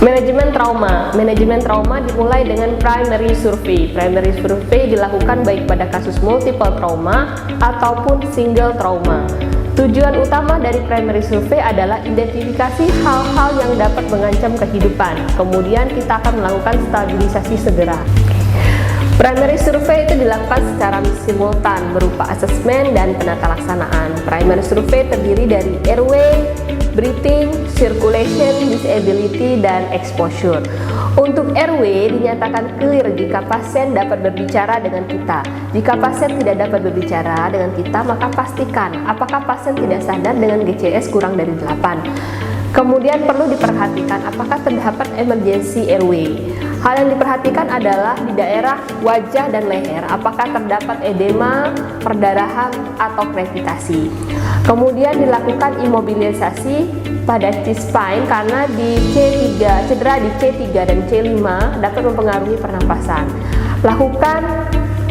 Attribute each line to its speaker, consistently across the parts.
Speaker 1: Manajemen trauma. Manajemen trauma dimulai dengan primary survey. Primary survey dilakukan baik pada kasus multiple trauma ataupun single trauma. Tujuan utama dari primary survey adalah identifikasi hal-hal yang dapat mengancam kehidupan. Kemudian kita akan melakukan stabilisasi segera. Primary survey itu dilakukan secara simultan berupa asesmen dan penata laksanaan. Primary survey terdiri dari airway, breathing, circulation, disability, dan exposure. Untuk airway dinyatakan clear jika pasien dapat berbicara dengan kita. Jika pasien tidak dapat berbicara dengan kita, maka pastikan apakah pasien tidak sadar dengan GCS kurang dari 8. Kemudian perlu diperhatikan apakah terdapat emergency airway. Hal yang diperhatikan adalah di daerah wajah dan leher, apakah terdapat edema, perdarahan, atau krepitasi. Kemudian dilakukan imobilisasi pada C-spine karena di C3, cedera di C3 dan C5 dapat mempengaruhi pernapasan. Lakukan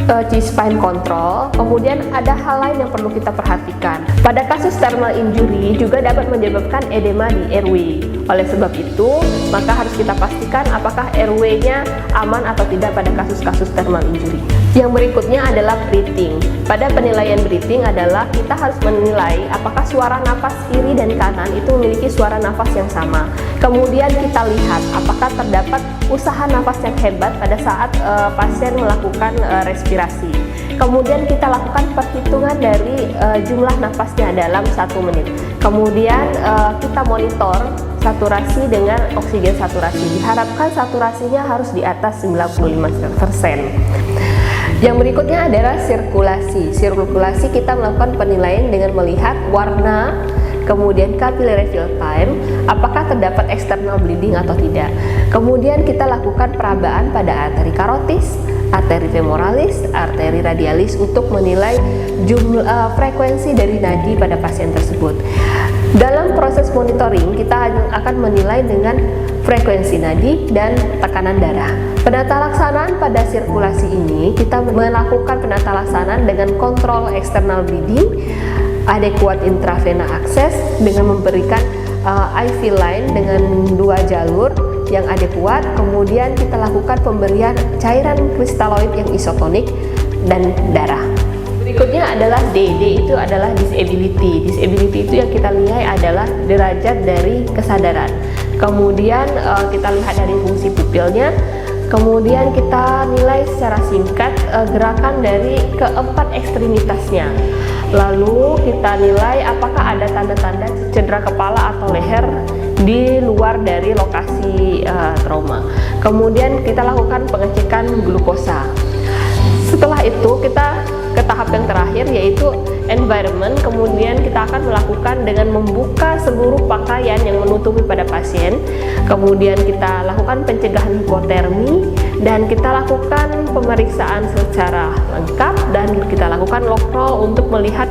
Speaker 1: C-spine control. Kemudian ada hal lain yang perlu kita perhatikan. Pada kasus thermal injury juga dapat menyebabkan edema di airway. Oleh sebab itu, maka harus kita pastikan apakah airway-nya aman atau tidak pada kasus-kasus thermal injury. Yang berikutnya adalah breathing. Pada penilaian breathing adalah kita harus menilai apakah suara nafas kiri dan kanan itu memiliki suara nafas yang sama. Kemudian kita lihat apakah terdapat usaha nafas yang hebat pada saat pasien melakukan respirasi. Kemudian kita lakukan perhitungan dari jumlah nafasnya dalam 1 menit. Kemudian kita monitor saturasi dengan oksigen saturasi. Diharapkan saturasinya harus di atas 95%. Yang berikutnya adalah sirkulasi. Sirkulasi kita melakukan penilaian dengan melihat warna, kemudian capillary fill time, apakah terdapat external bleeding atau tidak. Kemudian kita lakukan perabaan pada arteri karotis, arteri femoralis, arteri radialis untuk menilai jumlah frekuensi dari nadi pada pasien tersebut. Dalam proses monitoring kita akan menilai dengan frekuensi nadi dan tekanan darah. Penata laksanaan pada sirkulasi ini kita melakukan penata laksanaan dengan kontrol external bleeding, adequate intravena access dengan memberikan IV line dengan 2 jalur yang adekuat. Kemudian kita lakukan pemberian cairan kristaloid yang isotonik dan darah. Berikutnya adalah D. D itu adalah disability. Disability itu yang kita lihat adalah derajat dari kesadaran. Kemudian kita lihat dari fungsi pupilnya. Kemudian kita nilai secara singkat gerakan dari keempat ekstremitasnya. Lalu kita nilai apakah ada tanda-tanda cedera kepala atau leher di luar dari lokasi trauma. Kemudian kita lakukan pengecekan glukosa. Setelah itu kita ke tahap yang terakhir yaitu environment. Kemudian kita akan melakukan dengan membuka seluruh pakaian yang menutupi pada pasien. Kemudian kita lakukan pencegahan hipotermi dan kita lakukan pemeriksaan secara lengkap dan kita lakukan lock roll untuk melihat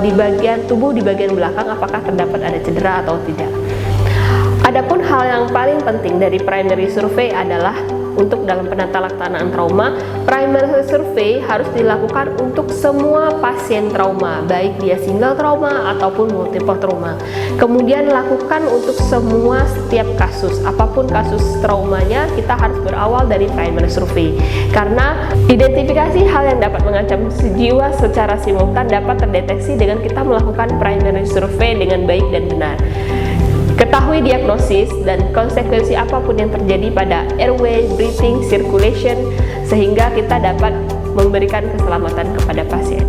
Speaker 1: di bagian tubuh di bagian belakang apakah terdapat ada cedera atau tidak. Adapun hal yang paling penting dari primary survey adalah untuk dalam penata laksanaan trauma, primary survey harus dilakukan untuk semua pasien trauma, baik dia single trauma ataupun multiple trauma. Kemudian lakukan untuk semua setiap kasus, apapun kasus traumanya, kita harus berawal dari primary survey. Karena identifikasi hal yang dapat mengancam jiwa secara simultan dapat terdeteksi dengan kita melakukan primary survey dengan baik dan benar. Ketahui diagnosis dan konsekuensi apapun yang terjadi pada airway, breathing, circulation, sehingga kita dapat memberikan keselamatan kepada pasien.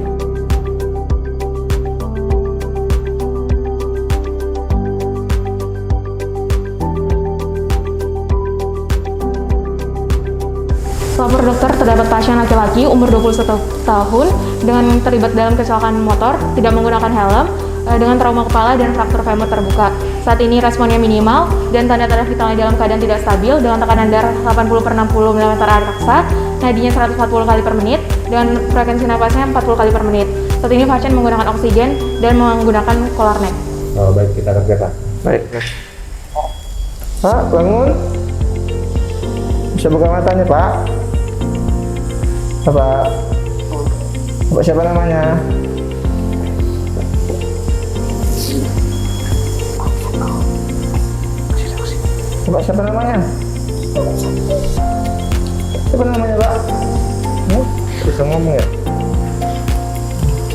Speaker 2: Lapor dokter, terdapat pasien laki-laki umur 21 tahun dengan terlibat dalam kecelakaan motor, tidak menggunakan helm, dengan trauma kepala dan fraktur femur terbuka. Saat ini responnya minimal dan tanda-tanda vitalnya dalam keadaan tidak stabil dengan tekanan darah 80/60 mm raksa, nadinya 140 kali per menit dan frekuensi napasnya 40 kali per menit. Saat ini pasien menggunakan oksigen dan menggunakan collar neck.
Speaker 3: Oh, baik, kita kerjakan. Baik. Pak, bangun. Bisa buka matanya, Pak. Bapak siapa namanya? Pak, siapa namanya? Siapa namanya, Pak? Bisa ngomong ya?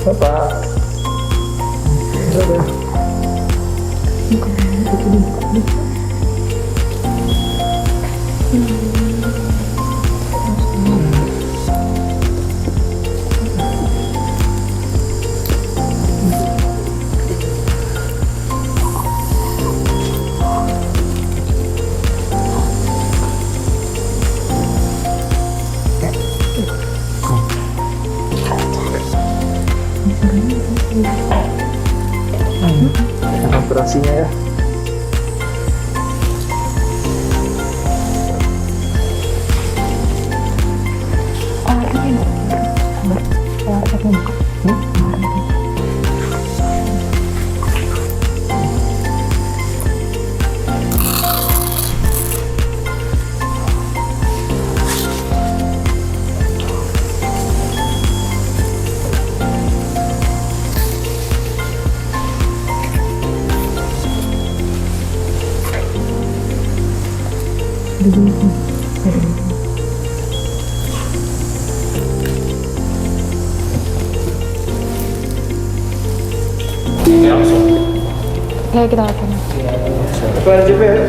Speaker 3: Bapak. Udah. Operasinya ya.
Speaker 2: Ya, kita lakukan.
Speaker 3: Apa RJP ya?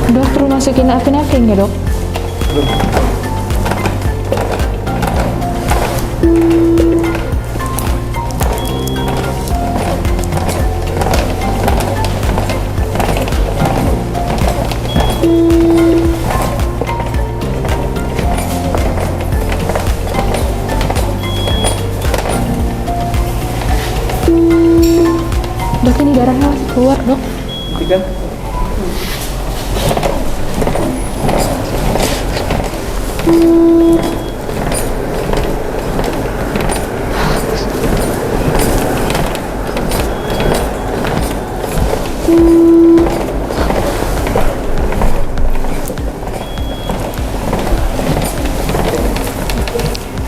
Speaker 2: Dok, perlu masukin epinefrin ya, Dok? Dok, ini darahnya masih keluar, Dok.
Speaker 3: Kan?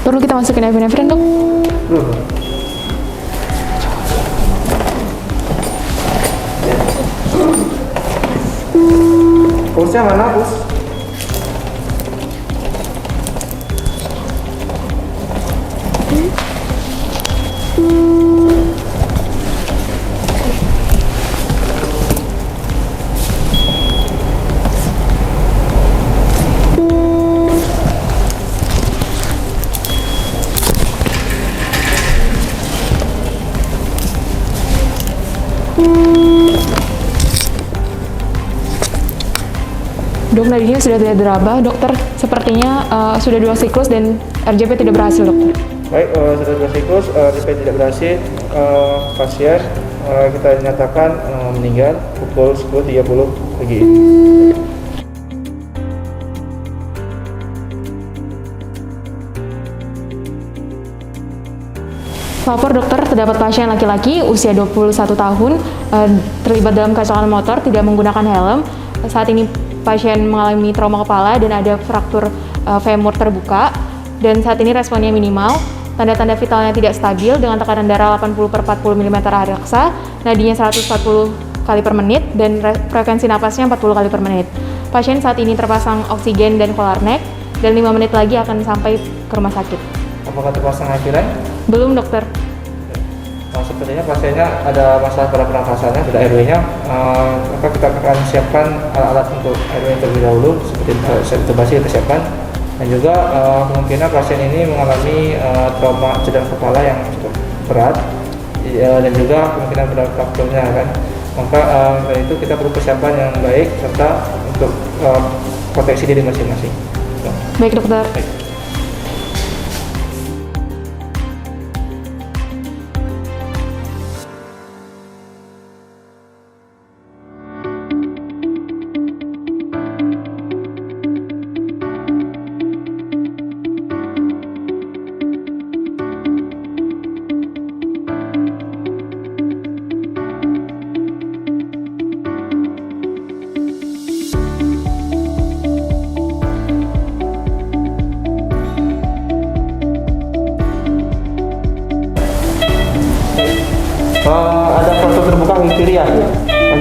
Speaker 2: Perlu kita masukin epinefrin, Dok?
Speaker 3: Pulsnya mana, Pus?
Speaker 2: Dok, nadinya sudah tidak diraba, dokter. Sepertinya sudah 2 siklus dan RJP tidak berhasil, dokter.
Speaker 3: Baik, sudah 2 siklus, RJP tidak berhasil. Pasien kita nyatakan meninggal pukul 10.30 pagi.
Speaker 2: Lapor dokter, terdapat pasien laki-laki usia 21 tahun terlibat dalam kecelakaan motor, tidak menggunakan helm. Saat ini pasien mengalami trauma kepala dan ada fraktur femur terbuka, dan saat ini responnya minimal. Tanda-tanda vitalnya tidak stabil dengan tekanan darah 80/40 mm raksa, nadinya 140 kali per menit, dan frekuensi napasnya 40 kali per menit. Pasien saat ini terpasang oksigen dan Colarnex, dan 5 menit lagi akan sampai ke rumah sakit.
Speaker 3: Apakah terpasang akhirnya?
Speaker 2: Belum, dokter.
Speaker 3: Sepertinya pasiennya ada masalah pada pernafasannya, sudah airway-nya. Maka kita akan siapkan alat-alat untuk airway terlebih dahulu, seperti intubasi kita siapkan. Dan juga kemungkinan pasien ini mengalami trauma cedera kepala yang cukup berat, dan juga kemungkinan pada frakturnya kan. Maka dari itu kita perlu persiapan yang baik serta untuk proteksi diri masing-masing.
Speaker 2: Baik, dokter.
Speaker 3: Baik.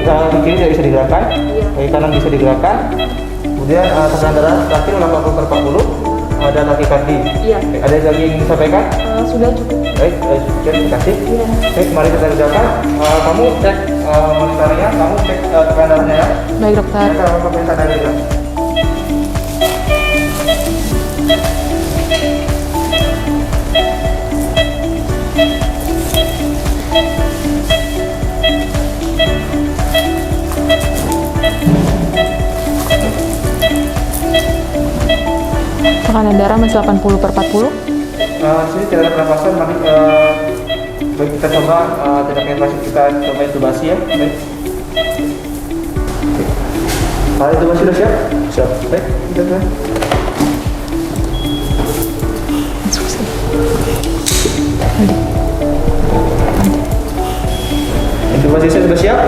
Speaker 3: kaki kiri tidak bisa digerakkan, kaki kanan bisa digerakkan. Kemudian tekanan darah terakhir 80/40 dan kaki.
Speaker 1: Iya.
Speaker 3: Ada yang lagi ingin disampaikan?
Speaker 2: Sudah cukup.
Speaker 3: Baik, terima kasih.
Speaker 2: Iya.
Speaker 3: Baik, mari kita kerjakan. Kamu cek monitornya, kamu cek tekanan darahnya ya.
Speaker 2: Baik dokter.
Speaker 3: Ya, kalau pemerintah dari kita.
Speaker 2: Tekanan darah masih 80/40.
Speaker 3: Sini tidak ada pernapasan, mari baik kita coba tindakan pasien kita coba intubasi ya. Baik. Alat intubasi sudah siap? Siap. Baik, kita mulai. Intubasi saya sudah siap?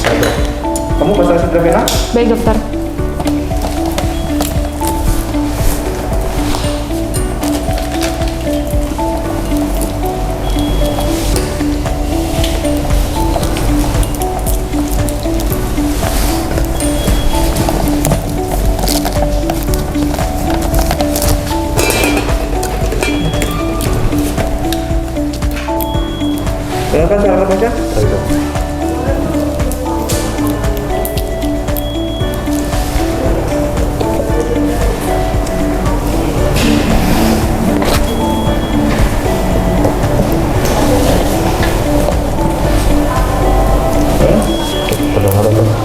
Speaker 3: Siap. Kamu pasang intravena?
Speaker 2: Baik dokter.
Speaker 3: Dengarkan suara nafasnya?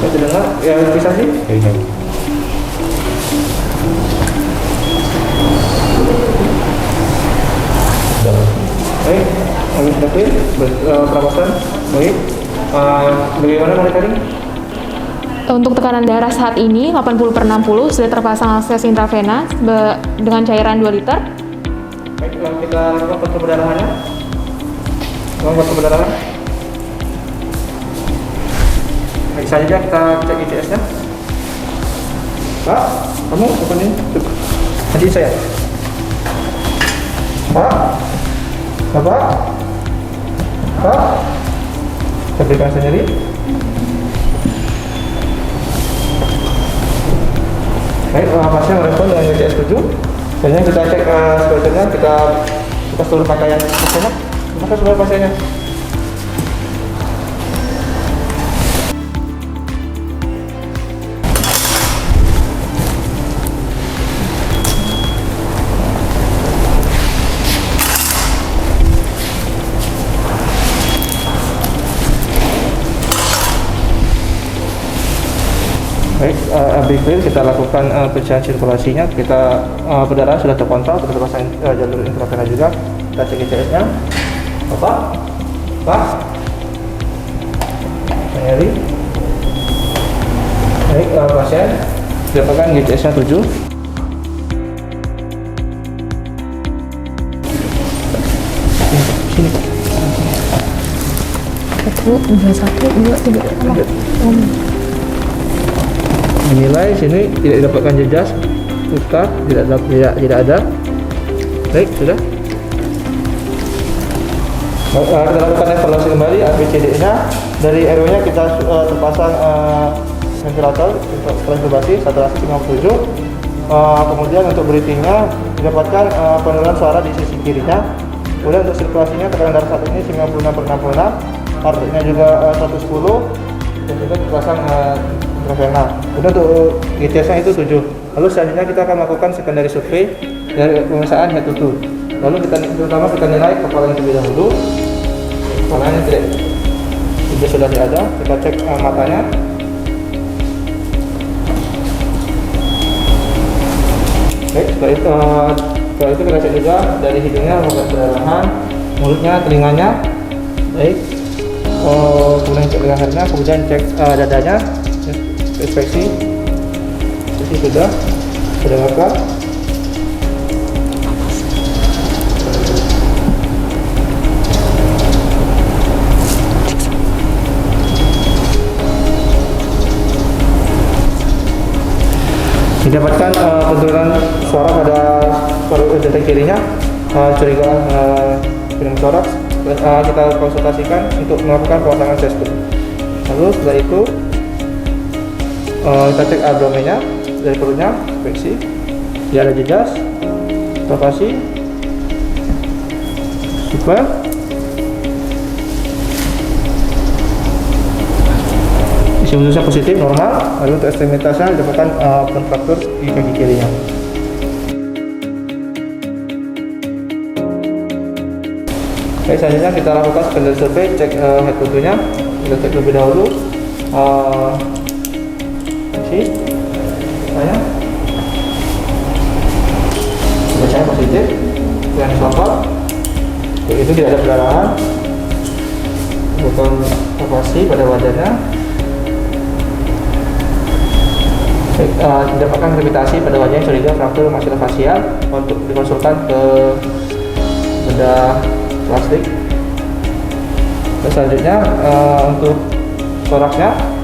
Speaker 3: Terdengar ya, bisa sih? Iya. Baik, kami sudah clear perawasan. Baik, bagaimana monitoring?
Speaker 2: Untuk tekanan darah saat ini 80/60 sudah terpasang akses intravena dengan cairan 2 liter.
Speaker 3: Baik, kita lakukan kontrol perdarahannya. Kontrol perdarahan. Baik, selanjutnya kita cek ICS-nya. Pak, kamu kapan ini? Nanti saya. Pak, Bapak, Pak, saya berikan sendiri. Baik, pasien merespon dengan ICS 7. Selanjutnya kita cek selanjutnya kita seluruh pakaian pasiennya. Terima kasih seluruh pasiennya. Baik, abis clear kita lakukan pecahan sirkulasinya. Kita perdarahan sudah terkontrol, sudah terpasang jalur intravena juga. Kita cek ICS-nya. Bapak, Pak, nyeri. Baik, pasien dapatkan ICS-nya 7. Sini.
Speaker 2: 1, 2, 1, 2, 3.
Speaker 3: Menilai sini tidak didapatkan jejas luka, tidak ada. Baik, sudah. Kita lakukan evaluasi kembali ABCD-nya. Dari RW-nya kita terpasang ventilator setelah intubasi saturasi 57. Kemudian untuk breathing-nya didapatkan penurunan suara di sisi kirinya. Kemudian untuk sirkulasinya tekanan darah saat ini 96/66, heartnya juga 110 dan juga terpasang intravena. Kemudian untuk ICS-nya itu 7. Lalu selanjutnya kita akan melakukan secondary survey dari pemeriksaan head to toe. Lalu terutama kita nilai kepalanya terlebih dahulu. Kepalanya tidak sudah ada. Kita cek matanya. Baik, setelah itu kita cek juga dari hidungnya, maupun perdarahan, mulutnya, telinganya. Baik. Kemudian cek lehernya, kemudian cek dadanya. Inspeksi sudah lengkap. Didapatkan penurunan suara pada detek kirinya, curiga pneumotoraks. Kita konsultasikan untuk melakukan pemasangan sestum. Lalu setelah itu kita cek abdomennya dari perutnya, inspeksi. Dia ada jejas, lokasi, super. Isi ususnya positif, normal. Lalu untuk ekstremitasnya didapatkan kontraktur di kaki kirinya. Oke, selanjutnya kita lakukan secondary survey, cek head tentunya. Kita cek lebih dahulu. Saya positif, yang sobat, itu tidak ada perdarahan, bukan operasi pada wajahnya. Didapatkan gravitasi pada wajahnya curiga fraktur maksilofacial untuk dikonsultan ke bedah plastik. Terus selanjutnya untuk toraksnya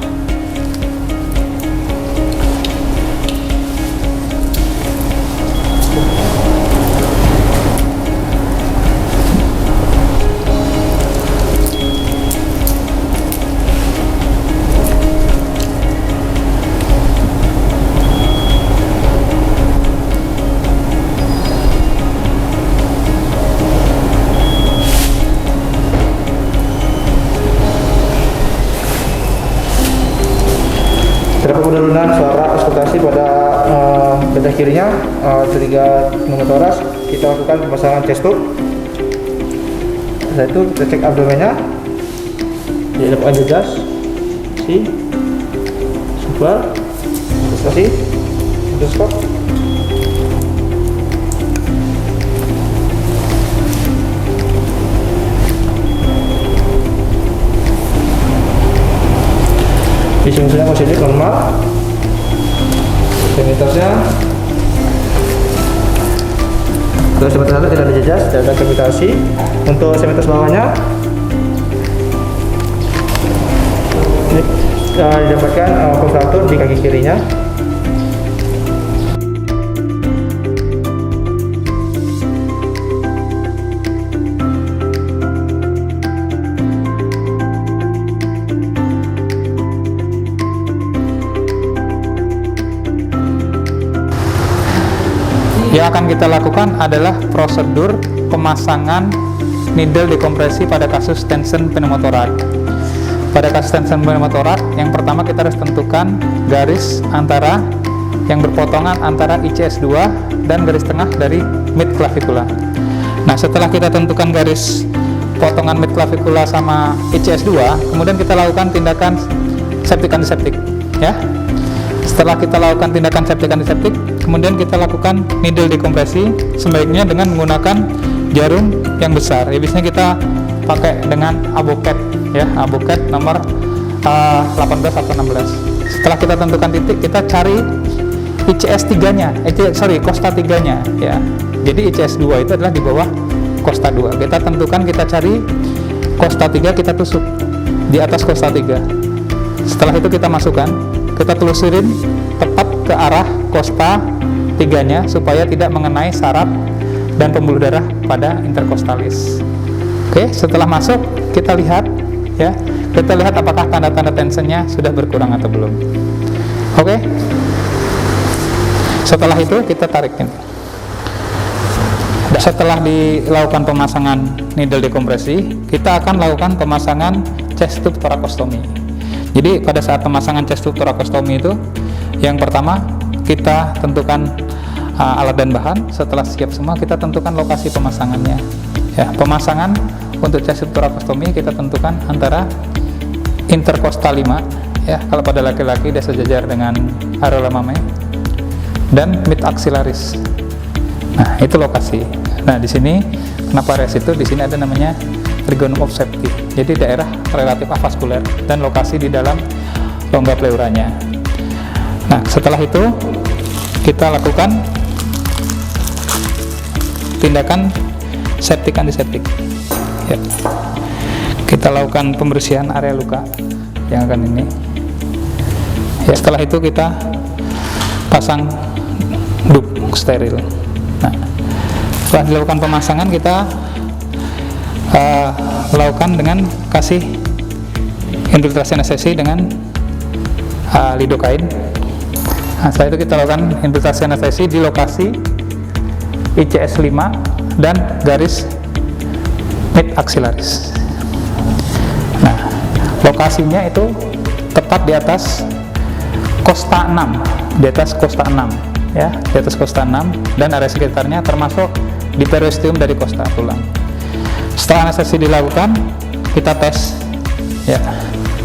Speaker 3: terdapat penurunan suara auskultasi pada bedah kirinya, curiga pneumotoras. Kita lakukan pemasangan chest tube. Setelah itu kita cek abdomennya, didapatkan jejas, super, endoskopi, endoskop. Isi ususnya positif, normal. Ekstremitasnya untuk ekstremitas atas tidak ada jejas, tidak ada gravitasi. Untuk ekstremitas bawahnya ini didapatkan kontraktur di kaki kirinya.
Speaker 4: Yang akan kita lakukan adalah prosedur pemasangan needle dekompresi pada kasus tension pneumotorak. Pada kasus tension pneumotorak, yang pertama kita harus tentukan garis antara yang berpotongan antara ICS2 dan garis tengah dari mid clavicula. Nah, setelah kita tentukan garis potongan mid clavicula sama ICS2, kemudian kita lakukan tindakan septic antiseptik, ya. Setelah kita lakukan tindakan septic antiseptik, kemudian kita lakukan needle dekompresi, sebaiknya dengan menggunakan jarum yang besar. Ya, biasanya kita pakai dengan Abocat, ya, Abocat nomor 18 atau 16. Setelah kita tentukan titik, kita cari ICS 3-nya, Kosta 3-nya, ya. Jadi ICS 2 itu adalah di bawah Kosta 2. Kita tentukan, kita cari Kosta 3, kita tusuk di atas Kosta 3. Setelah itu kita masukkan, kita telusurin tepat ke arah Kosta 3-nya supaya tidak mengenai saraf dan pembuluh darah pada interkostalis. Oke, setelah masuk kita lihat, ya, kita lihat apakah tanda-tanda tensionnya sudah berkurang atau belum. Oke, setelah itu kita tarikin. Setelah dilakukan pemasangan needle dekompresi, kita akan lakukan pemasangan chest tube thoracostomy. Jadi pada saat pemasangan chest tube thoracostomy itu, yang pertama kita tentukan alat dan bahan. Setelah siap semua, kita tentukan lokasi pemasangannya. Ya, pemasangan untuk chest tube thoracostomy kita tentukan antara interkostal 5, ya, kalau pada laki-laki dia sejajar dengan areola mamae, dan mid axillaris. Nah, itu lokasi. Nah, di sini kenapa res itu? Di sini ada namanya trigonum of safety. Jadi daerah relatif avaskuler dan lokasi di dalam rongga pleuranya. Nah, setelah itu kita lakukan tindakan septic antiseptik. Ya. Kita lakukan pembersihan area luka yang akan ini. Ya, setelah itu kita pasang dup steril. Nah, setelah dilakukan pemasangan, kita lakukan dengan kasih infiltrasi anestesi dengan lidokain Nah, setelah itu kita lakukan infiltrasi anestesi di lokasi ICS 5 dan garis mid axillaris. Nah, lokasinya itu tepat di atas kosta 6, di atas kosta 6 ya, di atas kosta 6 dan area sekitarnya termasuk di periosteum dari kosta tulang. Setelah anestesi dilakukan, kita tes ya,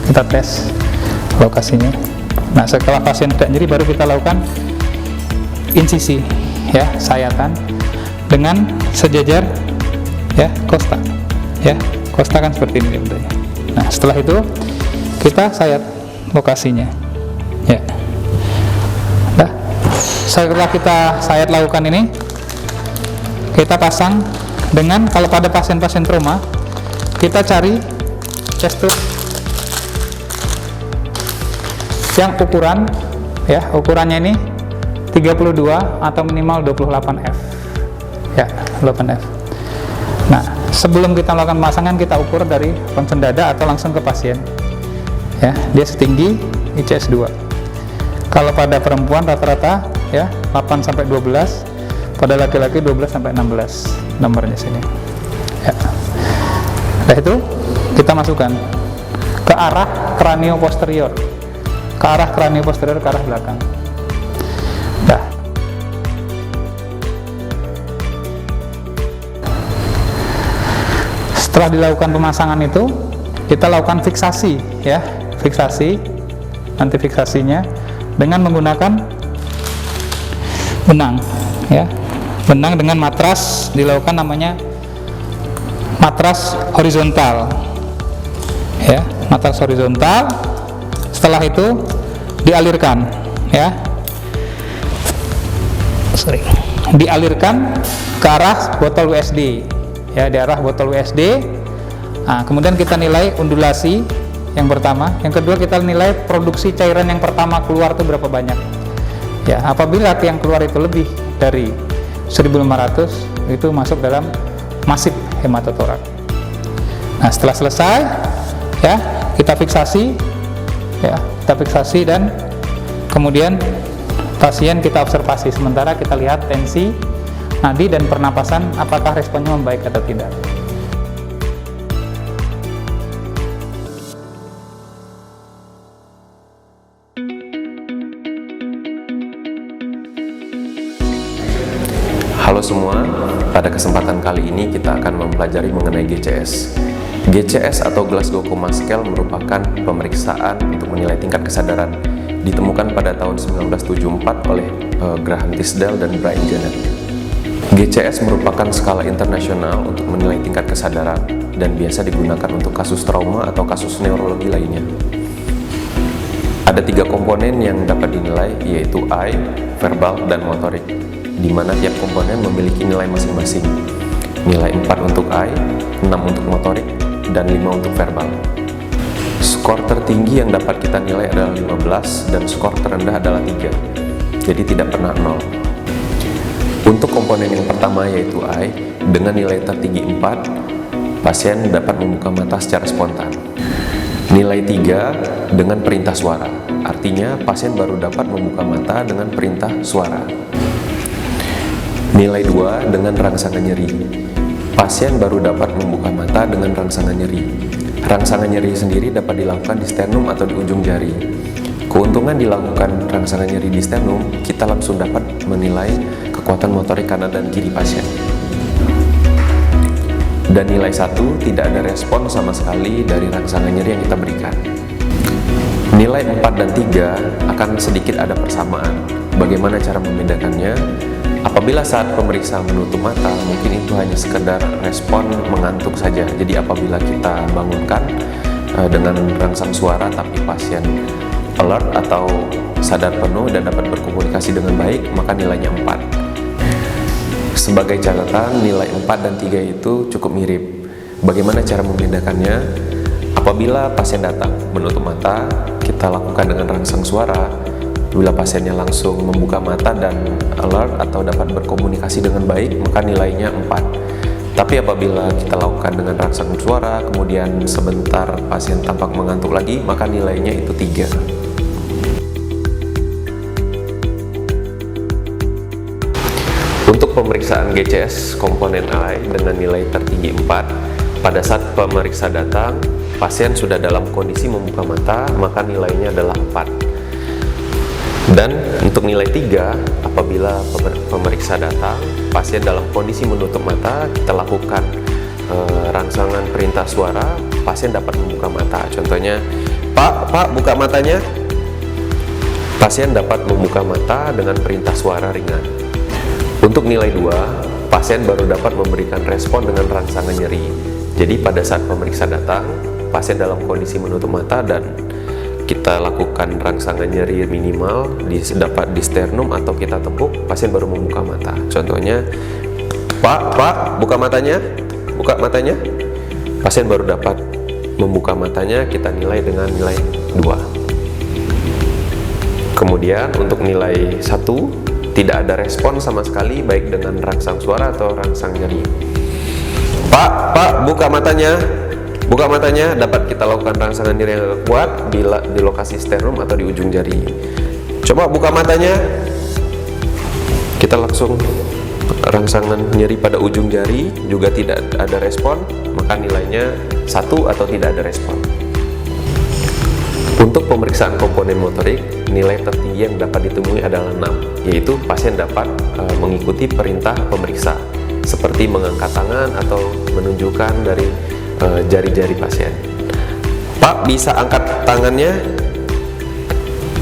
Speaker 4: kita tes lokasinya. Nah, setelah pasien tidak nyeri baru kita lakukan insisi ya, sayatan dengan sejajar ya kosta ya, kosta kan seperti ini bentuknya. Nah, setelah itu kita sayat lokasinya ya. Nah, setelah kita sayat lakukan ini, kita pasang dengan, kalau pada pasien-pasien trauma kita cari chest tube yang ukuran ya, ukurannya ini 32 atau minimal 28F ya, 28F. Nah, sebelum kita melakukan pemasangan kita ukur dari ronsen dada atau langsung ke pasien ya, dia setinggi ICS 2. Kalau pada perempuan rata-rata ya 8 sampai 12, pada laki-laki 12 sampai 16 nomornya sini ya. Nah, itu kita masukkan ke arah kranio posterior, ke arah kranio posterior, ke arah belakang. Nah, setelah dilakukan pemasangan itu kita lakukan fiksasi ya, fiksasi, nanti fiksasinya dengan menggunakan benang ya, benang dengan matras, dilakukan namanya matras horizontal ya, matras horizontal. Setelah itu dialirkan ya, dialirkan ke arah botol WSD ya, di arah botol WSD. Nah, kemudian kita nilai undulasi yang pertama, yang kedua kita nilai produksi cairan yang pertama keluar itu berapa banyak ya. Apabila yang keluar itu lebih dari 1500, itu masuk dalam masif hematotorak. Nah, setelah selesai ya, kita fiksasi ya, kita fiksasi dan kemudian pasien kita observasi sementara, kita lihat tensi, nadi dan pernapasan apakah responnya membaik atau tidak.
Speaker 5: Halo semua, pada kesempatan kali ini kita akan mempelajari mengenai GCS. GCS atau Glasgow Coma Scale merupakan pemeriksaan untuk menilai tingkat kesadaran, ditemukan pada tahun 1974 oleh Graham Tisdale dan Brian Janet. GCS merupakan skala internasional untuk menilai tingkat kesadaran dan biasa digunakan untuk kasus trauma atau kasus neurologi lainnya. Ada 3 komponen yang dapat dinilai, yaitu eye, verbal, dan motorik, di mana tiap komponen memiliki nilai masing-masing. Nilai 4 untuk eye, 6 untuk motorik, dan 5 untuk verbal. Skor tertinggi yang dapat kita nilai adalah 15 dan skor terendah adalah 3, jadi tidak pernah 0. Untuk komponen yang pertama yaitu eye, dengan nilai tertinggi 4, pasien dapat membuka mata secara spontan. Nilai 3 dengan perintah suara, artinya pasien baru dapat membuka mata dengan perintah suara. Nilai 2 dengan rangsangan nyeri, pasien baru dapat membuka mata dengan rangsangan nyeri. Rangsangan nyeri sendiri dapat dilakukan di sternum atau di ujung jari. Keuntungan dilakukan rangsangan nyeri di sternum, kita langsung dapat menilai kekuatan motorik kanan dan kiri pasien. Dan nilai 1, tidak ada respon sama sekali dari rangsangan nyeri yang kita berikan. Nilai 4 dan 3 akan sedikit ada persamaan. Bagaimana cara membedakannya? Apabila saat pemeriksaan menutup mata, mungkin itu hanya sekedar respon mengantuk saja. Jadi apabila kita bangunkan dengan rangsang suara tapi pasien alert atau sadar penuh dan dapat berkomunikasi dengan baik, maka nilainya 4. Sebagai catatan, nilai 4 dan 3 itu cukup mirip. Bagaimana cara membedakannya? Apabila pasien datang menutup mata, kita lakukan dengan rangsang suara. Bila pasiennya langsung membuka mata dan alert atau dapat berkomunikasi dengan baik, maka nilainya 4. Tapi apabila kita lakukan dengan rangsang suara, kemudian sebentar pasien tampak mengantuk lagi, maka nilainya itu 3. Untuk pemeriksaan GCS komponen eye dengan nilai tertinggi 4, pada saat pemeriksa datang, pasien sudah dalam kondisi membuka mata, maka nilainya adalah 4. Dan untuk nilai 3, apabila pemeriksa datang, pasien dalam kondisi menutup mata, kita lakukan rangsangan perintah suara, pasien dapat membuka mata. Contohnya, Pak, buka matanya. Pasien dapat membuka mata dengan perintah suara ringan. Untuk nilai 2, pasien baru dapat memberikan respon dengan rangsangan nyeri. Jadi pada saat pemeriksa datang, pasien dalam kondisi menutup mata dan kita lakukan rangsangan nyeri minimal dapat di sternum atau kita tepuk, pasien baru membuka mata. Contohnya, Pak, buka matanya. Buka matanya. Pasien baru dapat membuka matanya, kita nilai dengan nilai 2. Kemudian untuk nilai 1, tidak ada respon sama sekali baik dengan rangsang suara atau rangsang nyeri. Pak, buka matanya. Buka matanya, dapat kita lakukan rangsangan nyeri yang agak kuat di lokasi sternum atau di ujung jari. Coba buka matanya. Kita langsung rangsangan nyeri pada ujung jari, juga tidak ada respon, maka nilainya 1 atau tidak ada respon. Untuk pemeriksaan komponen motorik, nilai tertinggi yang dapat ditemui adalah 6, yaitu pasien dapat mengikuti perintah pemeriksa, seperti mengangkat tangan atau menunjukkan dari jari-jari pasien. Pak, bisa angkat tangannya?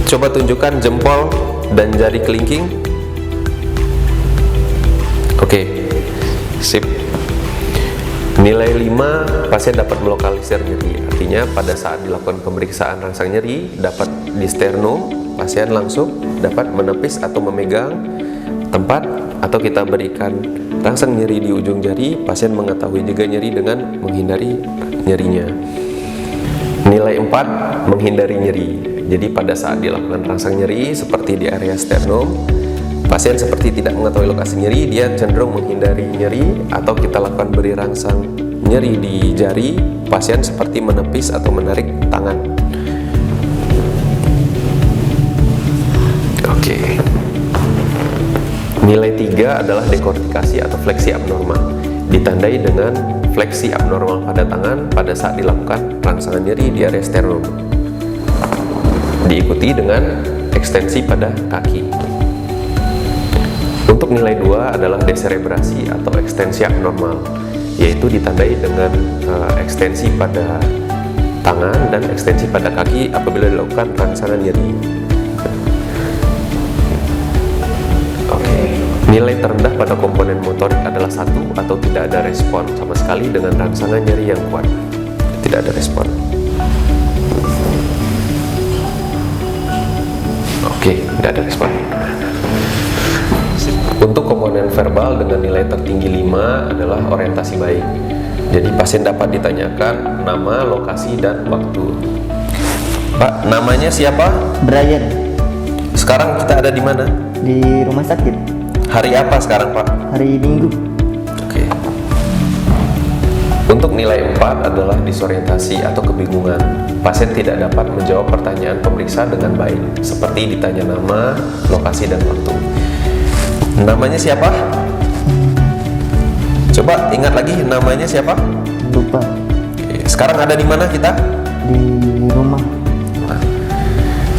Speaker 5: Coba tunjukkan jempol dan jari kelingking. Oke, sip. Nilai 5, pasien dapat melokalisir nyeri. Artinya pada saat dilakukan pemeriksaan rangsang nyeri, dapat di sternum, pasien langsung dapat menepis atau memegang tempat, atau kita berikan rangsang nyeri di ujung jari, pasien mengetahui juga nyeri dengan menghindari nyerinya. Nilai 4, menghindari nyeri. Jadi pada saat dilakukan rangsang nyeri seperti di area sternum, pasien seperti tidak mengetahui lokasi nyeri, dia cenderung menghindari nyeri, atau kita lakukan beri rangsang nyeri di jari, pasien seperti menepis atau menarik tangan. Oke. Nilai 3 adalah dekortikasi atau fleksi abnormal, ditandai dengan fleksi abnormal pada tangan pada saat dilakukan rangsangan nyeri di area sternum, diikuti dengan ekstensi pada kaki. Untuk nilai 2 adalah deserebrasi atau ekstensi abnormal, yaitu ditandai dengan ekstensi pada tangan dan ekstensi pada kaki apabila dilakukan rangsangan nyeri. Oke. Nilai terendah pada komponen motorik adalah 1 atau tidak ada respon sama sekali dengan rangsangan nyeri yang kuat. Tidak ada respon. Oke, tidak ada respon. Untuk komponen verbal dengan nilai tertinggi 5 adalah orientasi baik. Jadi pasien dapat ditanyakan nama, lokasi, dan waktu. Pak, namanya siapa?
Speaker 6: Brian,
Speaker 5: Sekarang kita ada di mana?
Speaker 6: di rumah sakit
Speaker 5: Hari apa sekarang, Pak?
Speaker 6: hari Minggu.
Speaker 5: Oke. Untuk nilai 4 adalah disorientasi atau kebingungan. Pasien tidak dapat menjawab pertanyaan pemeriksa dengan baik, seperti ditanya nama, lokasi, dan waktu. Namanya siapa? Coba ingat lagi, namanya siapa?
Speaker 6: Lupa.
Speaker 5: Oke. Sekarang ada di mana kita?
Speaker 6: Di rumah.
Speaker 5: Nah,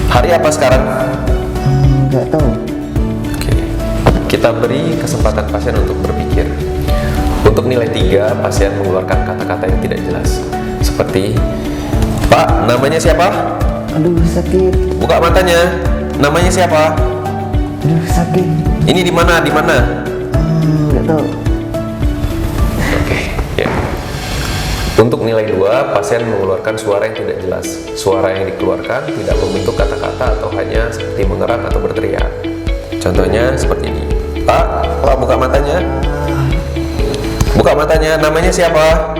Speaker 5: hari apa sekarang?
Speaker 6: Nggak tahu.
Speaker 5: Oke. Kita beri kesempatan pasien untuk berpikir. Untuk nilai 3, pasien mengeluarkan kata-kata yang tidak jelas, seperti, Pak, namanya siapa?
Speaker 6: Aduh sakit.
Speaker 5: Buka matanya. Namanya siapa?
Speaker 6: Aduh sakit.
Speaker 5: Ini di mana? Di mana?
Speaker 6: Nggak tahu.
Speaker 5: Oke, ya. Untuk nilai 2, pasien mengeluarkan suara yang tidak jelas. Suara yang dikeluarkan tidak membentuk kata-kata atau hanya seperti mengerang atau berteriak. Contohnya seperti ini. Pak, buka matanya. Buka matanya. Namanya siapa?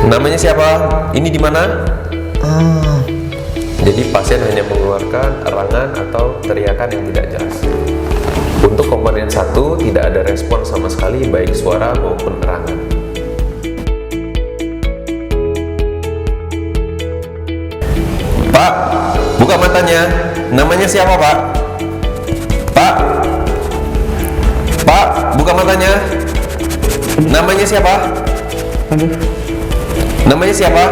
Speaker 5: Namanya siapa? Ini di mana? Jadi pasien hanya mengeluarkan erangan atau teriakan yang tidak jelas. Untuk komponen 1 tidak ada respon sama sekali baik suara maupun erangan. Pak, buka matanya. Namanya siapa, Pak? Pak, buka matanya. Namanya siapa?
Speaker 6: Aduh.
Speaker 5: Namanya siapa?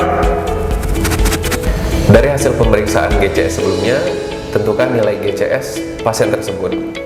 Speaker 5: Dari hasil pemeriksaan GCS sebelumnya, tentukan nilai GCS pasien tersebut.